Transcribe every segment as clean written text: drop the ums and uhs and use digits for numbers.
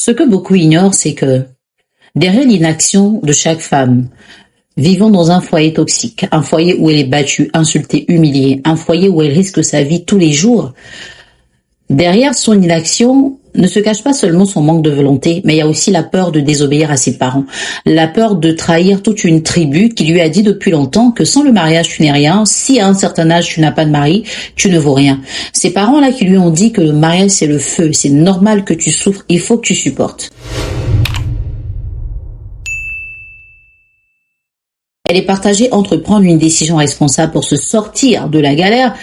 Ce que beaucoup ignorent, c'est que derrière l'inaction de chaque femme vivant dans un foyer toxique, un foyer où elle est battue, insultée, humiliée, un foyer où elle risque sa vie tous les jours, derrière son inaction ne se cache pas seulement son manque de volonté, mais il y a aussi la peur de désobéir à ses parents, la peur de trahir toute une tribu qui lui a dit depuis longtemps que sans le mariage tu n'es rien, si à un certain âge tu n'as pas de mari, tu ne vaux rien. Ces parents-là qui lui ont dit que le mariage c'est le feu, c'est normal que tu souffres, il faut que tu supportes. Elle est partagée entre prendre une décision responsable pour se sortir de la galère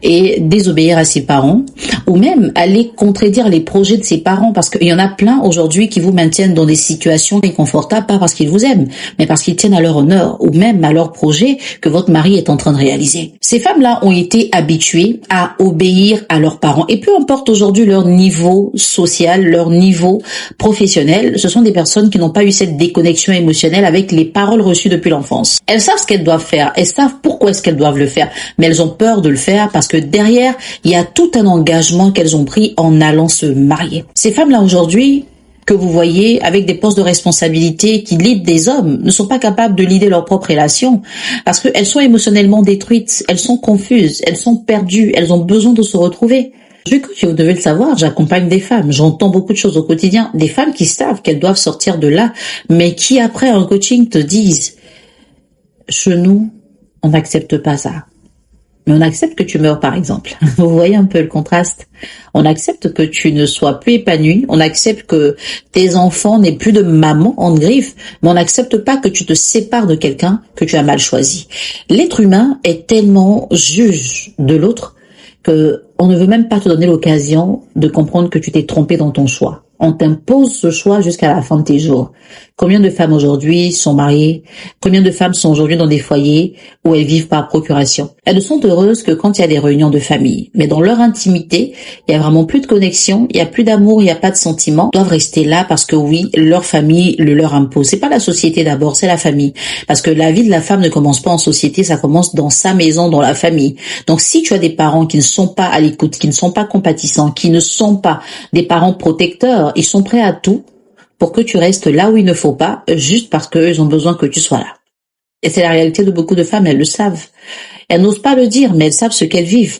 et désobéir à ses parents, ou même aller contredire les projets de ses parents, parce qu'il y en a plein aujourd'hui qui vous maintiennent dans des situations inconfortables, pas parce qu'ils vous aiment, mais parce qu'ils tiennent à leur honneur, ou même à leur projet que votre mari est en train de réaliser. Ces femmes-là ont été habituées à obéir à leurs parents, et peu importe aujourd'hui leur niveau social, leur niveau professionnel, ce sont des personnes qui n'ont pas eu cette déconnexion émotionnelle avec les paroles reçues depuis l'enfance. Elles savent ce qu'elles doivent faire, elles savent pourquoi est-ce qu'elles doivent le faire, mais elles ont peur de le faire parce que derrière, il y a tout un engagement qu'elles ont pris en allant se marier. Ces femmes-là aujourd'hui, que vous voyez avec des postes de responsabilité qui leadent des hommes, ne sont pas capables de leader leur propre relation parce qu'elles sont émotionnellement détruites, elles sont confuses, elles sont perdues, elles ont besoin de se retrouver. Vu que vous devez le savoir, j'accompagne des femmes, j'entends beaucoup de choses au quotidien, des femmes qui savent qu'elles doivent sortir de là, mais qui après un coaching te disent: chez nous, on n'accepte pas ça. Mais on accepte que tu meurs, par exemple. Vous voyez un peu le contraste. On accepte que tu ne sois plus épanoui. On accepte que tes enfants n'aient plus de maman en griffe. Mais on n'accepte pas que tu te sépares de quelqu'un que tu as mal choisi. L'être humain est tellement juge de l'autre que on ne veut même pas te donner l'occasion de comprendre que tu t'es trompé dans ton choix. On t'impose ce choix jusqu'à la fin de tes jours. Combien de femmes aujourd'hui sont mariées? Combien de femmes sont aujourd'hui dans des foyers où elles vivent par procuration? Elles ne sont heureuses que quand il y a des réunions de famille. Mais dans leur intimité, il y a vraiment plus de connexion, il y a plus d'amour, il n'y a pas de sentiment. Elles doivent rester là parce que oui, leur famille le leur impose. C'est pas la société d'abord, c'est la famille. Parce que la vie de la femme ne commence pas en société, ça commence dans sa maison, dans la famille. Donc si tu as des parents qui ne sont pas à l'écoute, qui ne sont pas compatissants, qui ne sont pas des parents protecteurs, ils sont prêts à tout pour que tu restes là où il ne faut pas, juste parce qu'ils ont besoin que tu sois là. Et c'est la réalité de beaucoup de femmes, elles le savent. Elles n'osent pas le dire, mais elles savent ce qu'elles vivent.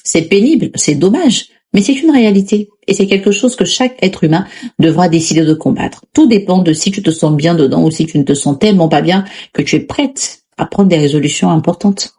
C'est pénible, c'est dommage, mais c'est une réalité. Et c'est quelque chose que chaque être humain devra décider de combattre. Tout dépend de si tu te sens bien dedans ou si tu ne te sens tellement pas bien que tu es prête à prendre des résolutions importantes.